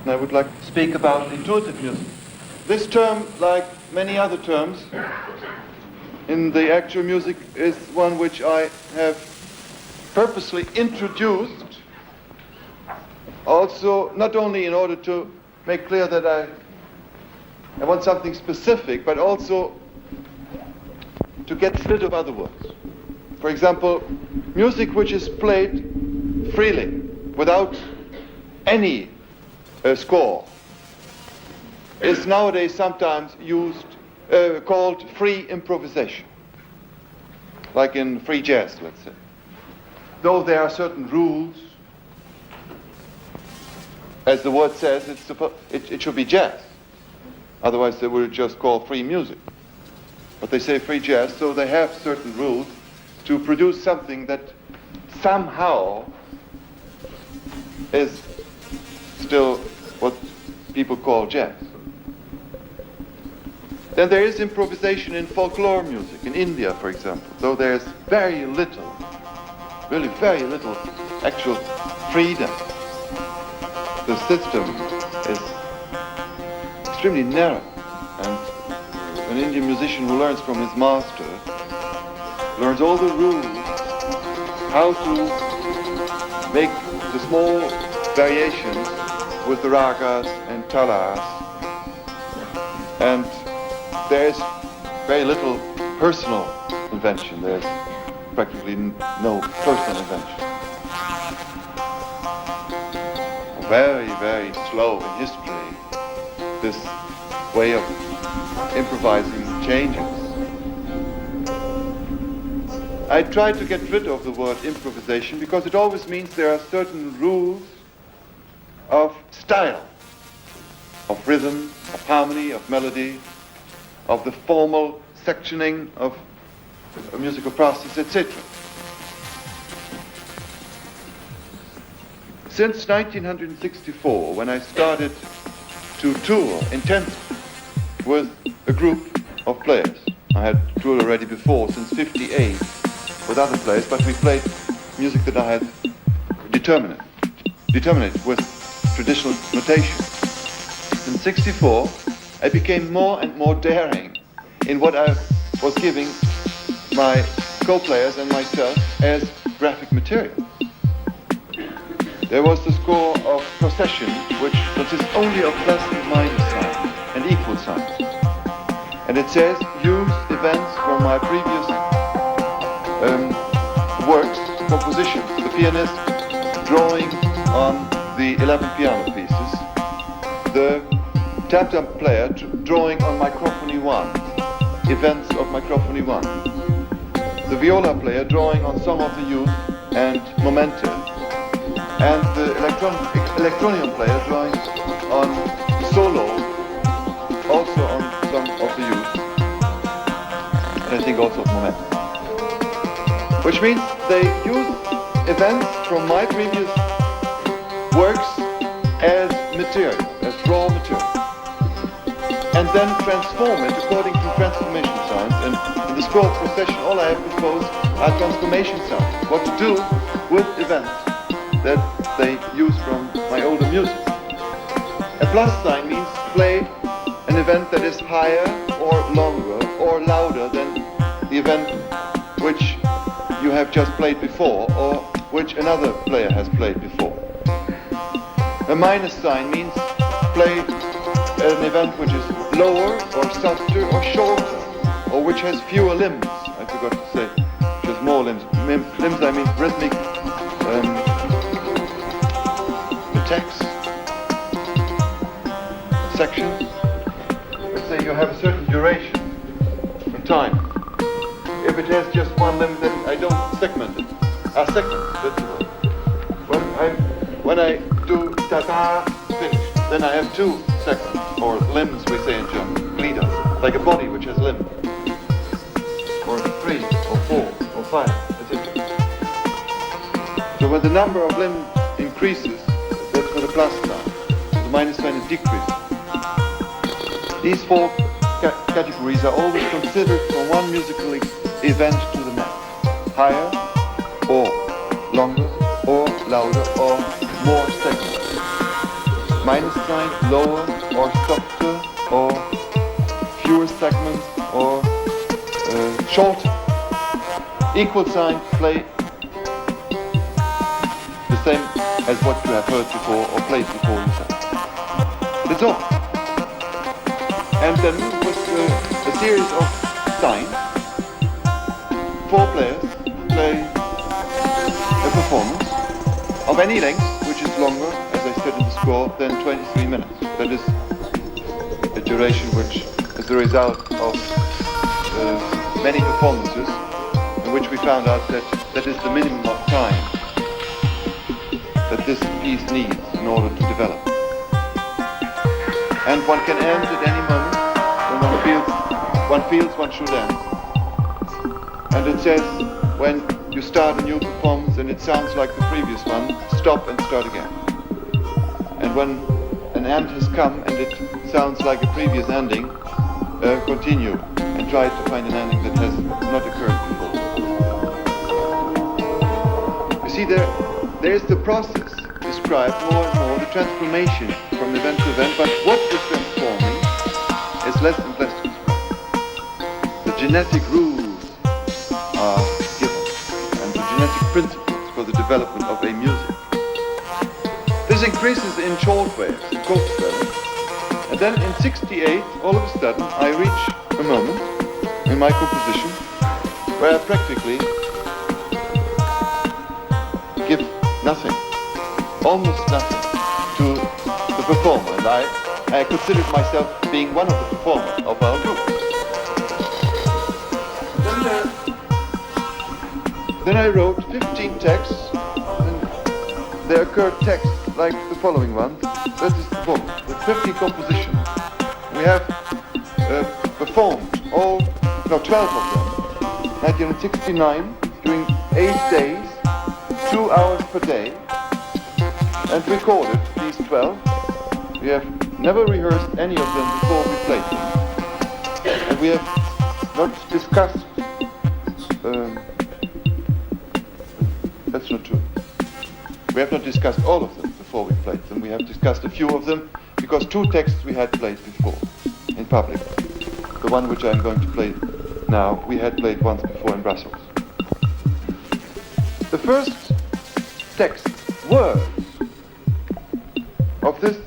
and I would like to speak about intuitive music. This term, like many other terms in the actual music, is one which I have purposely introduced, also not only in order to make clear that I want something specific, but also to get rid of other words. For example, music which is played freely, without any score, is nowadays sometimes used, called free improvisation, like in free jazz, let's say. Though there are certain rules, as the word says, it should be jazz. Otherwise they would just call free music. But they say free jazz, so they have certain rules to produce something that somehow is still what people call jazz. Then there is improvisation in folklore music, in India, for example, though there's very little, really very little actual freedom. The system is extremely narrow, and an Indian musician who learns from his master learns all the rules, how to make the small variations with the ragas and talas, and there's very little personal invention. There's practically no personal invention. Very, very slow in history, this way of improvising changes. I try to get rid of the word improvisation because it always means there are certain rules of style, of rhythm, of harmony, of melody, of the formal sectioning of a musical process, etc. Since 1964, when I started to tour intensely with a group of players, I had toured already before, since '58, with other players, but we played music that I had determinate with traditional notation. In '64, I became more and more daring in what I was giving my co-players and myself as graphic material. There was the score of procession, which consists only of plus and minus signs and equal signs. And it says, use events from my previous works, compositions. The pianist drawing on the 11 piano pieces. The tam-tam player drawing on microphony 1, events of microphony 1. The viola player drawing on Song of the Youth and Momente. And the electronium player drawing on solo, also on Song of the Youth, and I think also of Momente. Which means they use events from my previous works as material, as raw material, and then transform it according to transformation signs. And in the score of procession, all I have proposed are transformation signs, what to do with events that they use from my older music. A plus sign means play an event that is higher or longer or louder than the event which you have just played before or which another player has played before. A minus sign means play an event which is lower or softer or shorter, or which has fewer limbs. I forgot to say, which has more limbs. Limbs, I mean rhythmic text, sections. Let's say you have a certain duration in time. If it has just one limb, then I don't segment it. Segments, that's the word. When I do ta-ta, finish, then I have two segments, or limbs we say in German, Glieder, like a body which has limbs. Or 3, or 4, or 5, etc. So when the number of limbs increases, that's for the plus sign. The minus sign is decreasing. These four categories are always considered from one musical event to the next. Higher, or longer, or louder, or more segments. minus sign, lower or softer, or fewer segments, or shorter. Equal sign, play the same as what you have heard before or played before yourself. That's all. And then with a series of signs, 4 players play a performance of any length, which is longer, as I said in the score, than 23 minutes. That is a duration which is the result of many performances in which we found out that that is the minimum of time that this piece needs in order to develop. And one can end at any moment when one feels one should end. And it says, when you start a new performance and it sounds like the previous one, stop and start again. And when an end has come and it sounds like a previous ending, continue and try to find an ending that has not occurred before. You see, there is the process described more and more, the transformation from event to event, but what is transforming is less and less described. The genetic rules are given, and the genetic principles for the development of a music. This increases in short waves, in quarter seven, and then in 68, all of a sudden, I reach a moment in my composition where I practically give nothing, almost nothing, to the performer, and I considered myself being one of the performers of our group. Then I wrote 15 texts, and there occurred texts like the following one. That is the book, with 50 compositions. We have performed 12 of them, 1969, during 8 days, 2 hours per day, and recorded these 12. We have never rehearsed any of them before we played them. And we have not discussed, that's not true. We have not discussed all of them before we played them. We have discussed a few of them because 2 texts we had played before in public. The one which I'm going to play now, we had played once before in Brussels. The first text, words, of this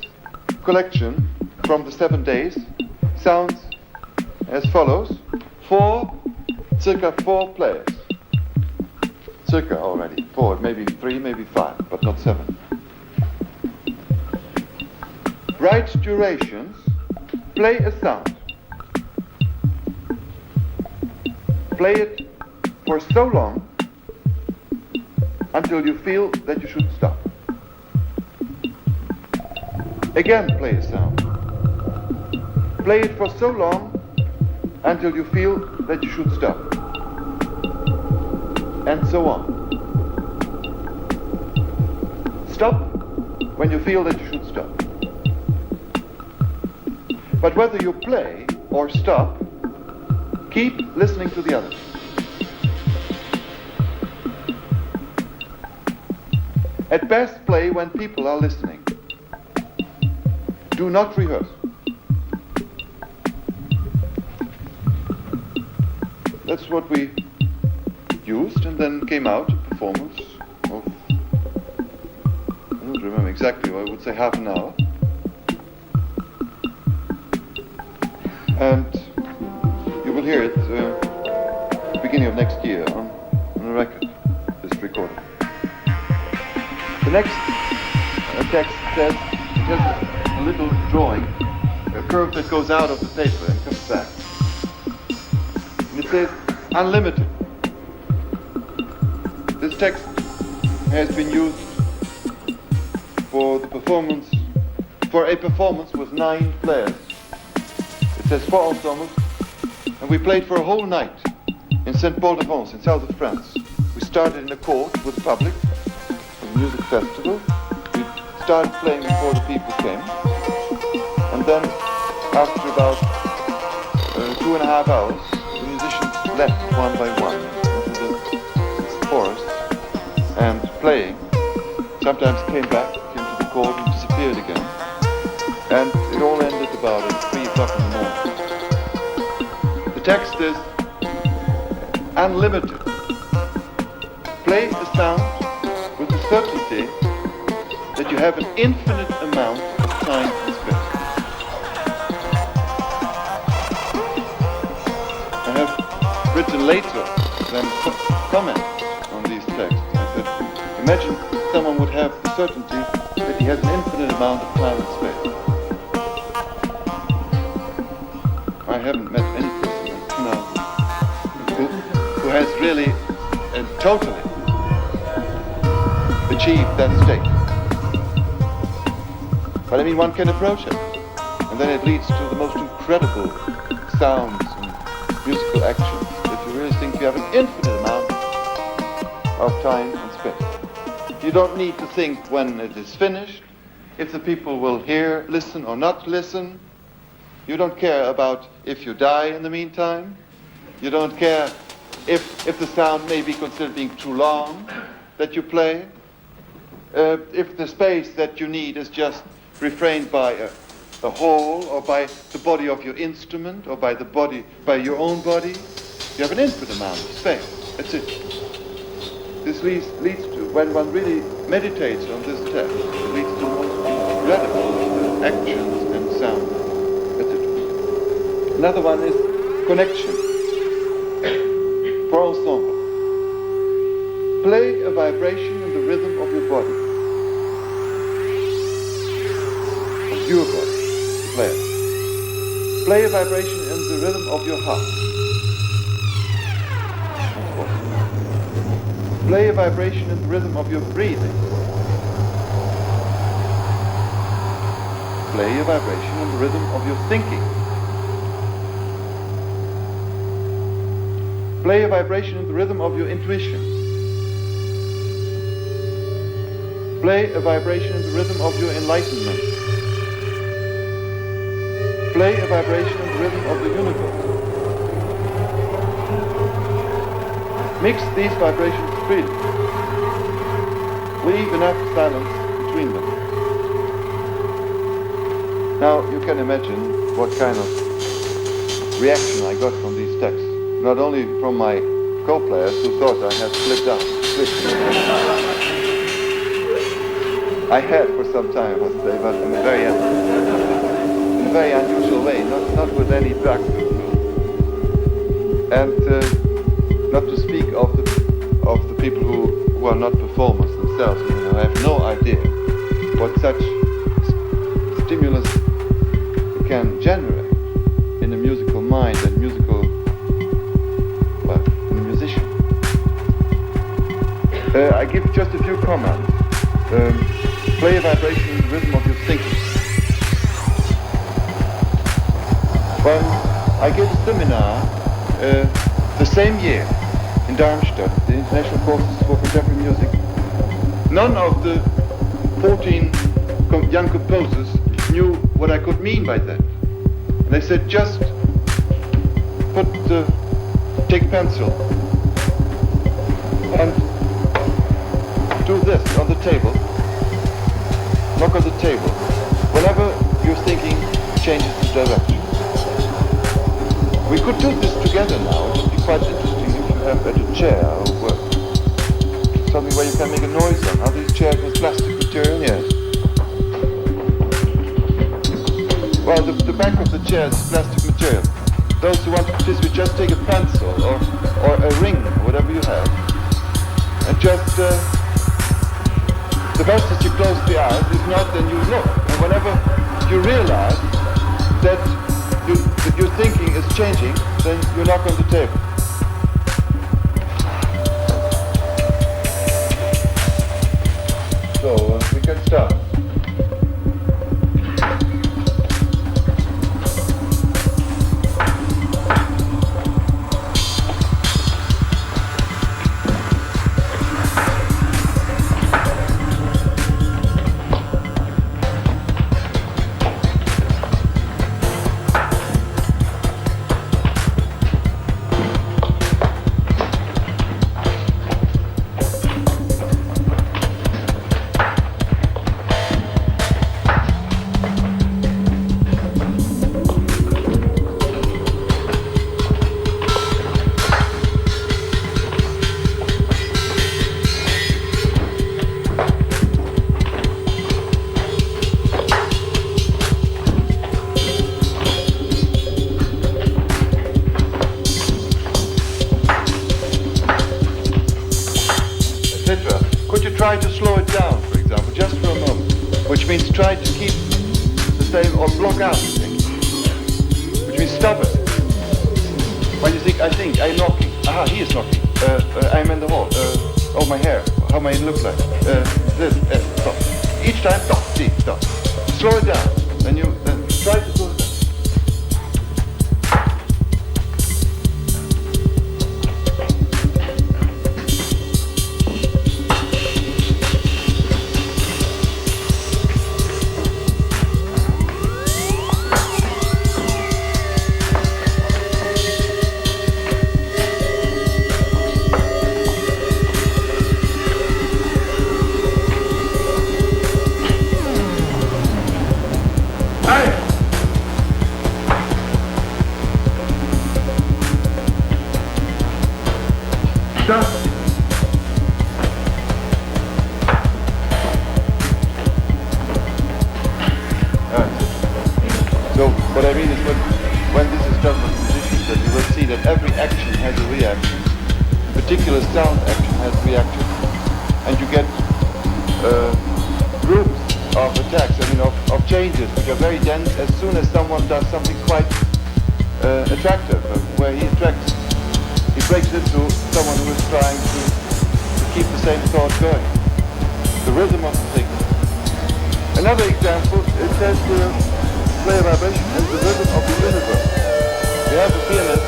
collection from the 7 days sounds as follows. Circa 4 players. Circa already, 4, maybe 3, maybe 5, but not 7. Right durations, play a sound. Play it for so long until you feel that you should stop. Again, play a sound. Play it for so long until you feel that you should stop. And so on. Stop when you feel that you should stop. But whether you play or stop, keep listening to the others. At best, play when people are listening. Do not rehearse. That's what we used, and then came out a performance of, I don't remember exactly, I would say half an hour. And you will hear it beginning of next year on a record, this recording. The next text says, it has a little drawing, a curve that goes out of the paper and comes back. And it says, unlimited. This text has been used for a performance with 9 players. It says 4 ensembles, and we played for a whole night in St. Paul-de-Vence in south of France. We started in a court with the public, a music festival. We started playing before the people came, and then after about 2.5 hours, the musicians left one by one into the forest, and playing, sometimes came back, came to the court and disappeared again. And it all ended about at 3 o'clock in the morning. The text is unlimited. Play a sound with the certainty that you have an infinite amount of time and space. I have written later then comments on these texts. I said, imagine someone would have the certainty that he has an infinite amount of time and space. I haven't met any person until now who has really and totally achieved that state. But I mean, one can approach it, and then it leads to the most incredible sounds and musical actions if you really think you have an infinite amount of time and space. You don't need to think when it is finished, if the people will hear, listen or not listen. You don't care about if you die in the meantime. You don't care if the sound may be considered being too long that you play. If the space that you need is just refrained by a hole or by the body of your instrument or by your own body, you have an infinite amount of space. That's it. This leads to, when one really meditates on this text, it leads to most incredible actions and sound. That's it. Another one is connection. For ensemble. Play a vibration in the rhythm of your body. Of your body. Play it. Play a vibration in the rhythm of your heart. Play a vibration in the rhythm of your breathing. Play a vibration in the rhythm of your thinking. Play a vibration in the rhythm of your intuition. Play a vibration in the rhythm of your enlightenment. Play a vibration in the rhythm of the universe. Mix these vibrations freely. Leave enough silence between them. Now you can imagine what kind of reaction I got from these texts. Not only from my co-players who thought I had slipped out. I had for some time, I must say, but in a very unusual way, not with any drug. And not to speak of the people who are not performers themselves, who have no idea what such stimulus can generate in a musical mind and in a musician. I give just a few comments. Play a vibration in the rhythm of your thinking. When I gave a seminar the same year in Darmstadt, the International Courses for Contemporary Music, none of the 14 young composers knew what I could mean by that. And they said, just take a pencil and do this on the table, knock on the table. Whenever your thinking changes the direction. We could do this together now. It would be quite interesting if you have at a chair or something where you can make a noise on. Are these chairs with plastic material? Yes. Well, the back of the chair is plastic material. Those who want to participate, just take a pencil or a ring, or whatever you have, and just the best is you close the eyes. If not, then you look. And whenever you realize that your thinking is changing, then you knock on the table. So we can start. try to slow it down, for example, just for a moment, which means try to keep the same or block out things, which means stop it. When you think, I'm knocking, he is knocking, I'm in the hall, oh, my hair, how may it look like, stop. Each time, stop, stop. Slow it down, and you try to slow it down. So what I mean is when this is done with musicians, then you will see that every action has a reaction. A particular sound action has a reaction. And you get groups of attacks, of changes which are very dense as soon as someone does something quite attractive, where he attracts. He breaks into someone who is trying to keep the same thought going. The rhythm of the thing. Another example, it says play rubbish and the rhythm of the universe. We have a pianist,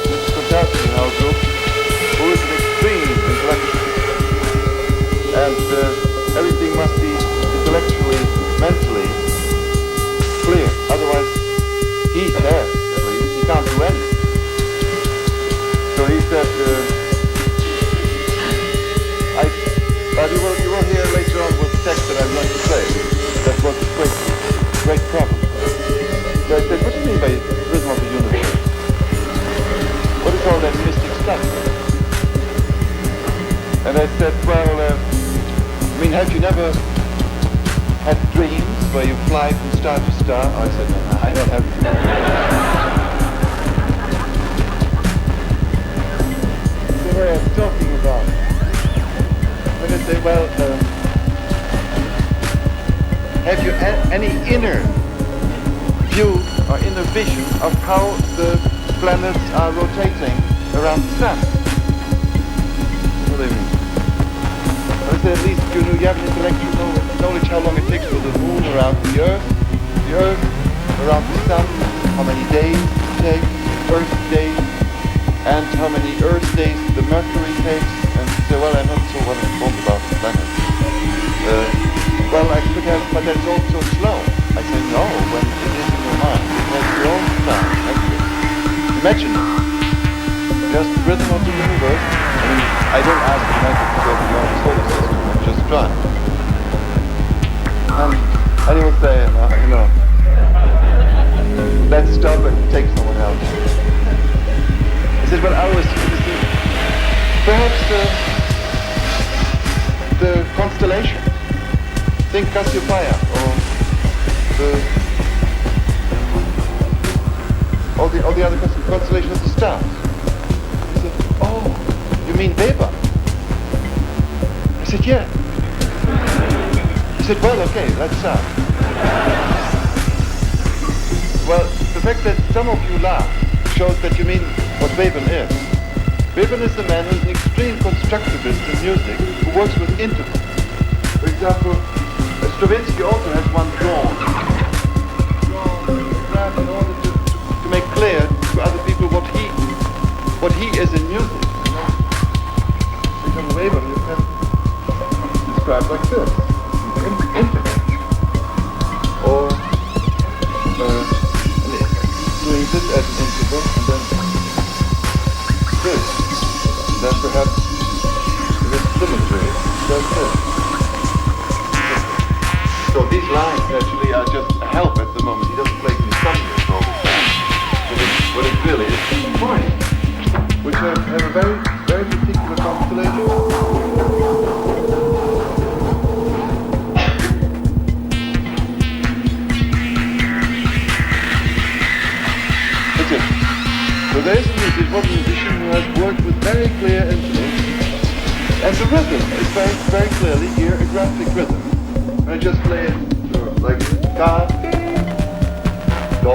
Mr. Stockhausen in our group, who is an extreme intellectual. And everything must be intellectually, mentally clear. Otherwise, he says, at least, he can't do anything. So he said, but you will hear later on what the text that I'm going to say. That was a great problem. So I said, what do you mean by rhythm of the universe? What is all that mystic stuff? And I said, well, have you never had dreams where you fly from star to star? I said, no, I don't have dreams. So what I'm talking about. When I say, well, have you any inner view or inner vision of how the planets are rotating around the sun? What do they mean? I say, at least you have an intellectual knowledge how long it takes for the moon around the earth around the sun, how many days it takes, Earth days, and how many Earth days the Mercury takes. And you say, well, I'm not so well informed about the planet. Well, I could have, but that's all so slow. I say, no, when it is in your mind, it has your own time, actually. Imagine it. Just the rhythm of the universe. I don't ask you to go beyond the solar system, just try. And he would say, let's stop and take someone else. I said, well, I was perhaps the constellation. Think Cassiopeia or the other constellation of the stars. He said, oh, you mean Weber? I said, yeah. He said, well, okay, let's start. Well, the fact that some of you laugh shows that you mean what Weber is. Weber is the man who is an extreme constructivist in music, who works with intervals. For example, Stravinsky also has one drawn in order to make clear to other people what he is in music. For example, Weber you can describe like this, interval, or doing this as an interval, and then this, and then perhaps with symmetry, does this. So these lines actually are just a help at the moment. He doesn't play insomniac all the time. So what it really is points, which have a very, very particular constellation. That's it. So there is a musician who has worked with very clear instruments And the rhythm is very, very clearly here a graphic rhythm. And I just play it like ka, do.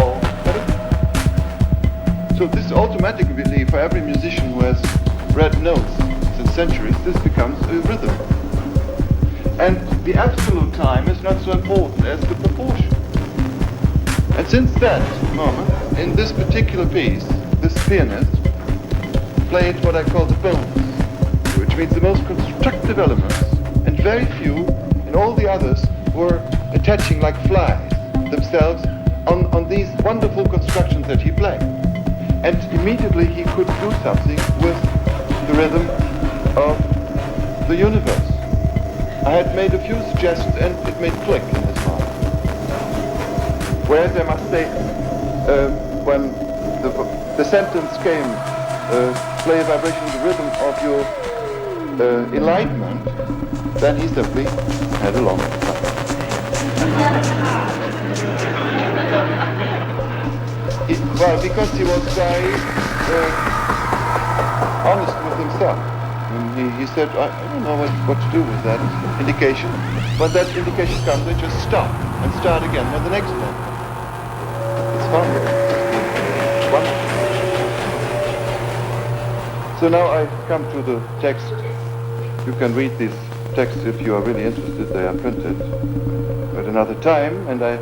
So this automatically, for every musician who has read notes since centuries, this becomes a rhythm. And the absolute time is not so important as the proportion. And since that moment, in this particular piece, this pianist played what I call the bones, which means the most constructive elements, and very few, and all the others were attaching like flies themselves on these wonderful constructions that he played. And immediately he could do something with the rhythm of the universe. I had made a few suggestions and it made click in his mind. Whereas I must say, when the sentence came, play a vibration in the rhythm of your enlightenment, then he simply had a long time. Well, because he was very honest with himself. And he said, I don't know what to do with that indication. When that indication comes, I just stop and start again with the next one. It's fun. Wonderful. So now I come to the text. You can read these texts if you are really interested. They are printed at another time. And I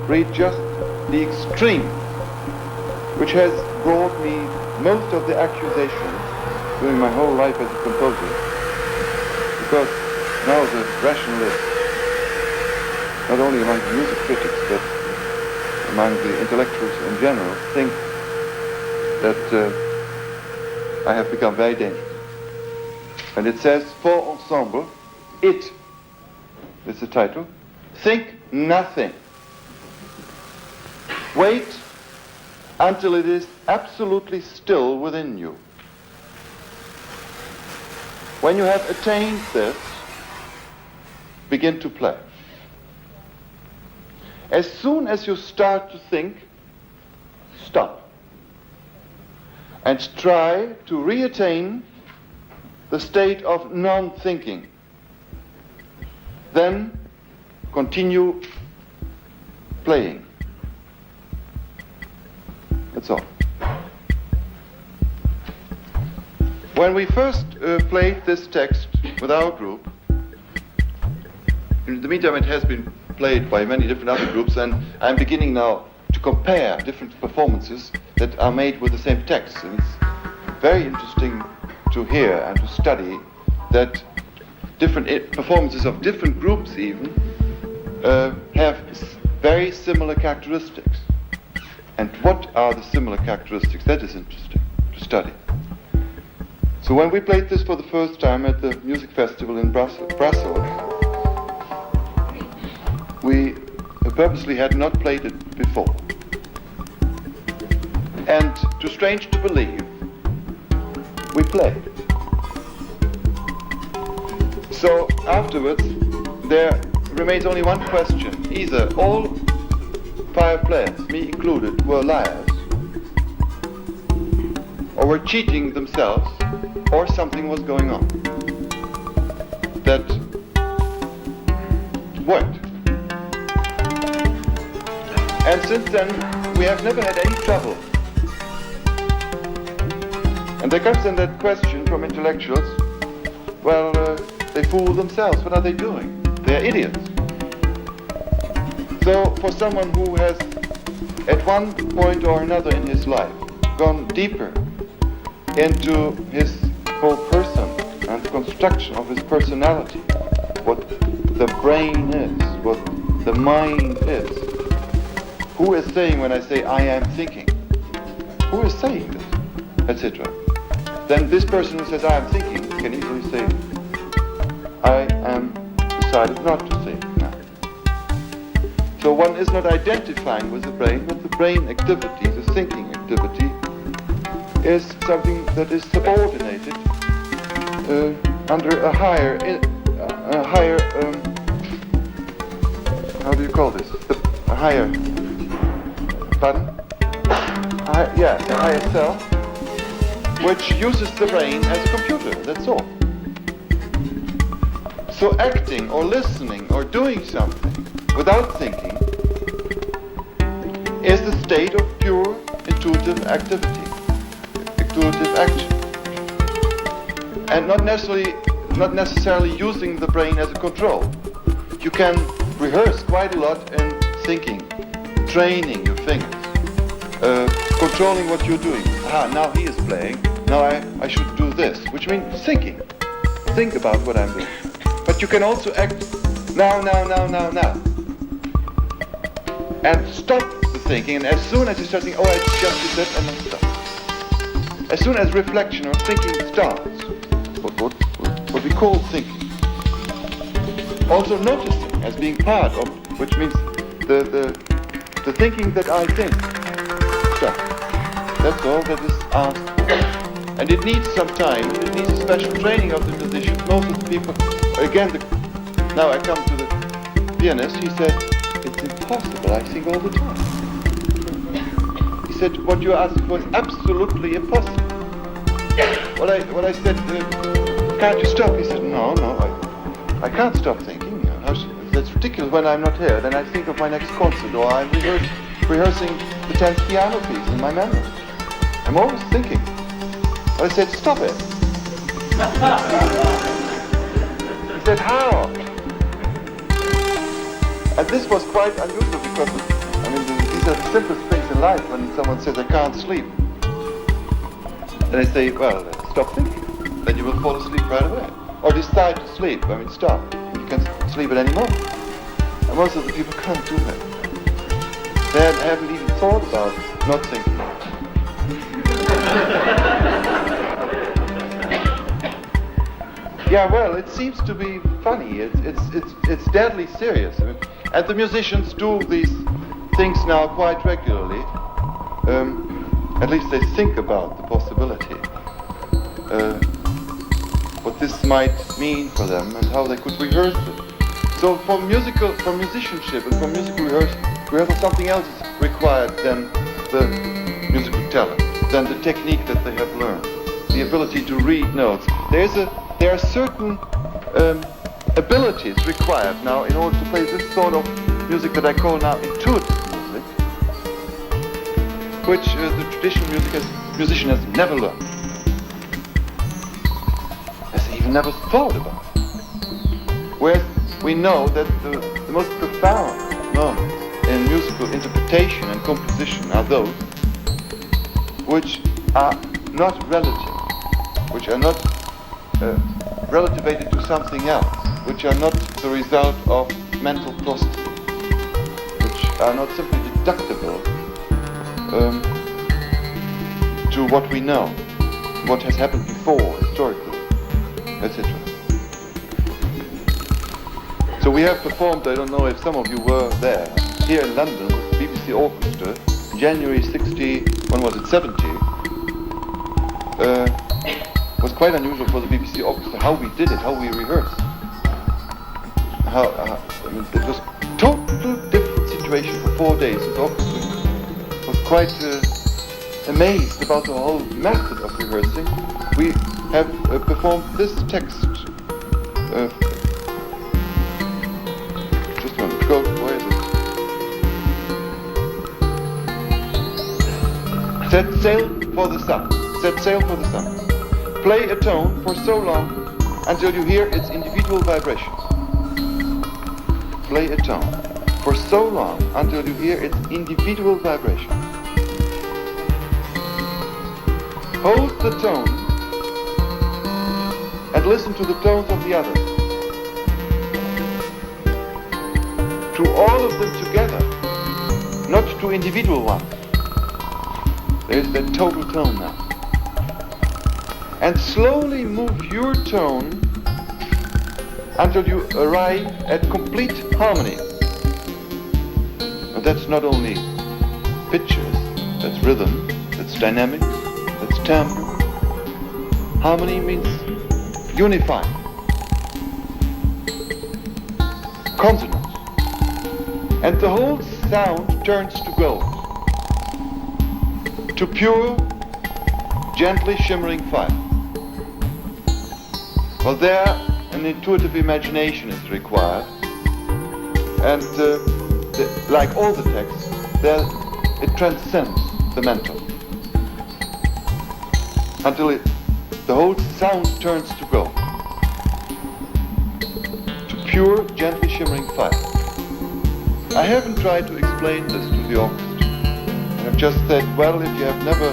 read just the extreme, which has brought me most of the accusations during my whole life as a composer. Because now the rationalists, not only among the music critics, but among the intellectuals in general, think that I have become very dangerous. And it says, for ensemble, it is the title, think nothing. Wait until it is absolutely still within you. When you have attained this, begin to play. As soon as you start to think, stop. And try to reattain the state of non-thinking. Then continue playing. That's all. When we first played this text with our group, in the meantime it has been played by many different other groups, and I'm beginning now to compare different performances that are made with the same text. And it's very interesting to hear and to study that different performances of different groups even have very similar characteristics. And what are the similar characteristics? That is interesting to study. So when we played this for the first time at the music festival in Brussels, we purposely had not played it before. And too strange to believe, we played. So afterwards, there remains only one question. Either all 5 players, me included, were liars, or were cheating themselves, or something was going on that worked. And since then, we have never had any trouble. And there comes then that question from intellectuals, well, they fool themselves. What are they doing? They are idiots. So for someone who has, at one point or another in his life, gone deeper into his whole person and the construction of his personality, what the brain is, what the mind is, who is saying when I say I am thinking? Who is saying this? Etc. Then this person who says I am thinking can easily say I am decided not to think now. So one is not identifying with the brain, but the brain activity, the thinking activity, is something that is subordinated under a higher, how do you call this? A higher, pardon? A higher cell, which uses the brain as a computer, that's all. So acting or listening or doing something without thinking is the state of pure intuitive activity, intuitive action, and not necessarily using the brain as a control. You can rehearse quite a lot in thinking, training your fingers, controlling what you're doing. Now he is playing, now I should do this, which means thinking. Think about what I'm doing. But you can also act now. And stop the thinking, and as soon as you start thinking, I just did that, and then stop. As soon as reflection or thinking starts, what we call thinking. Also noticing as being part of, which means the thinking that I think. Stop. That's all that is asked for. And it needs some time, it needs a special training of the musicians. Most of the people, again, now I come to the pianist, he said, it's impossible, I think all the time. He said, what you asked for is absolutely impossible. Well, I said, can't you stop? He said, no, I can't stop thinking. That's ridiculous when I'm not here. Then I think of my next concert, or I'm rehearsing the 10th piano piece in my memory. I'm always thinking. I said, stop it. He said, how? And this was quite unusual because, these are the simplest things in life when someone says, I can't sleep. Then I say, well, stop thinking. Then you will fall asleep right away. Or decide to sleep. Stop. You can sleep at any moment. And most of the people can't do that. They haven't even thought about not thinking. Yeah, well, it seems to be funny. It's deadly serious. And the musicians do these things now quite regularly. At least they think about the possibility. What this might mean for them and how they could rehearse it. So for musicianship and for musical rehearsal, something else is required than the musical talent, than the technique that they have learned, the ability to read notes. There are certain abilities required now in order to play this sort of music that I call now intuitive music, which the traditional musician has never learned, has even never thought about. Whereas we know that the most profound moments in musical interpretation and composition are those which are not relative, which are not relativated to something else, which are not the result of mental processes, which are not simply deductible to what we know, what has happened before, historically, etc. So we have performed, I don't know if some of you were there, here in London with the BBC Orchestra, January 70. Was quite unusual for the BBC Orchestra, how we did it, how we rehearsed. It was a totally different situation for 4 days. The orchestra was quite amazed about the whole method of rehearsing. We have performed this text. Just a moment, where is it? Set sail for the sun. Set sail for the sun. Play a tone for so long until you hear its individual vibrations. Play a tone for so long until you hear its individual vibrations. Hold the tone and listen to the tones of the others. To all of them together, not to individual ones. There's that total tone now. And slowly move your tone until you arrive at complete harmony. And that's not only pitches, that's rhythm, that's dynamic, that's tempo. Harmony means unifying. Consonance. And the whole sound turns to gold. To pure, gently shimmering fire. Well, there an intuitive imagination is required. And like all the texts, it transcends the mental until the whole sound turns to gold, to pure, gently shimmering fire. I haven't tried to explain this to the orchestra. I've just said, well, if you have never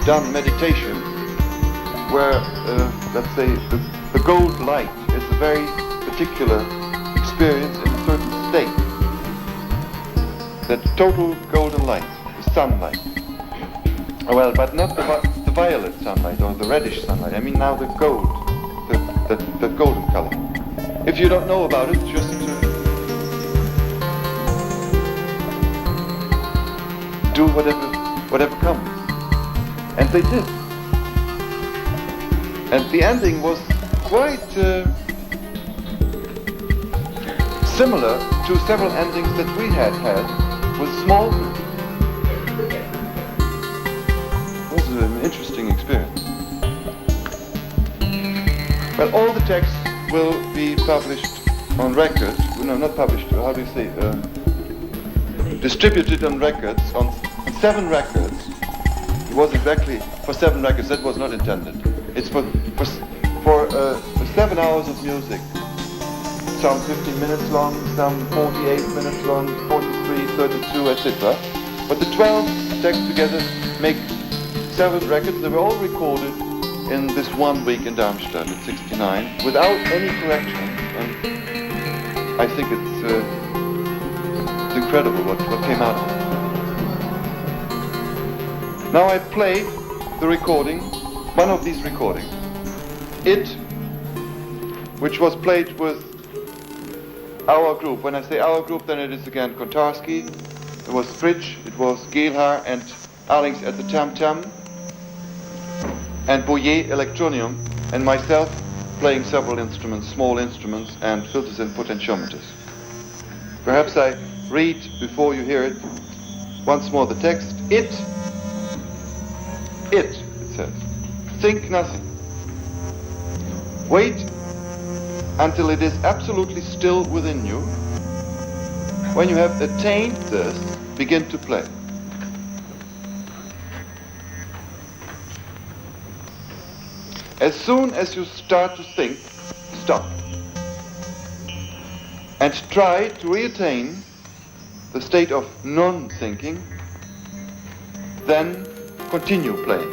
done meditation, where, let's say, the gold light is a very particular experience in a certain state, that total golden light, the sunlight. Well, but not the violet sunlight or the reddish sunlight. I mean now the gold, the golden color. If you don't know about it, just do whatever comes. And they did. And the ending was quite similar to several endings that we had with small groups. It was an interesting experience. Well, all the texts will be published on record. No, not published. How do you say? Distributed on records, on 7 records. It was exactly for 7 records. That was not intended. It's for 7 hours of music. Some 15 minutes long, some 48 minutes long, 43, 32, etc. But the 12 texts together make 7 records. They were all recorded in this 1 week in Darmstadt at 69 without any correction. And I think it's incredible what came out of it. Now I played the recording, one of these recordings. It, which was played with our group. When I say our group, then it is again Kontarski, it was Fritsch, it was Geelhaar and Alex at the tam-tam, and Boyer electronium, and myself playing several instruments, small instruments, and filters and potentiometers. Perhaps I read, before you hear it, once more the text. It says, think nothing. Wait until it is absolutely still within you. When you have attained this, begin to play. As soon as you start to think, stop. And try to reattain the state of non-thinking, then continue playing.